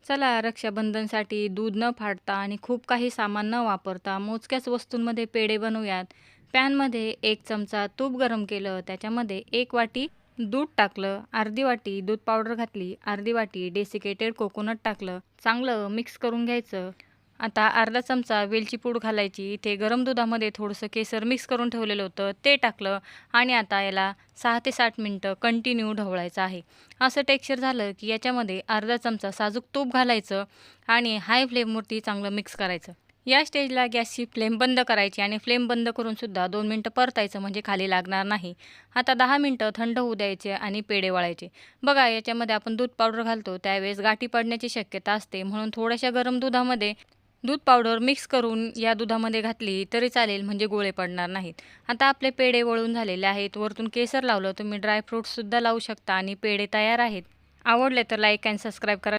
चला रक्षाबंधनसाठी दूध न फाटता आणि खूप काही सामान न वापरता मोजक्याच वस्तूंमध्ये पेढे बनवूयात. पॅनमध्ये 1 चमचा तूप गरम केलं, त्याच्यामध्ये 1 वाटी दूध टाकलं, अर्धी वाटी दूध पावडर घातली, अर्धी वाटी डेसिकेटेड कोकोनट टाकलं. चांगलं मिक्स करून घ्यायचं. आता अर्धा चमचा वेलची पूड घालायची. इथे गरम दुधामध्ये थोडंसं केसर मिक्स करून ठेवलेलं होतं ते टाकलं आणि आता याला 6 ते 7 मिनिटं कंटिन्यू ढवळायचं आहे. असं टेक्स्चर झालं की याच्यामध्ये अर्धा चमचा साजूक तूप घालायचं आणि हाय फ्लेमवरती चांगलं मिक्स करायचं. या स्टेजला गॅसची फ्लेम बंद करायची आणि फ्लेम बंद करून सुद्धा 2 मिनिटं परतायचं म्हणजे खाली लागणार नाही. आता 10 मिनिटं थंड होऊ द्यायचे आणि पेढे वळायचे. बघा याच्यामध्ये आपण दूध पावडर घालतो त्यावेळेस गाठी पडण्याची शक्यता असते, म्हणून थोड्याशा गरम दुधामध्ये दूध पावडर मिक्स करून या दुधामध्ये घातली तरी चालेल, म्हणजे गोळे पडणार नाहीत. आता आपले पेढे वळून झालेले आहेत. वरतून केसर लावलं, तुम्ही ड्रायफ्रूट्ससुद्धा लावू शकता आणि पेढे तयार आहेत. आवडले तर लाईक अँड सबस्क्राईब करा.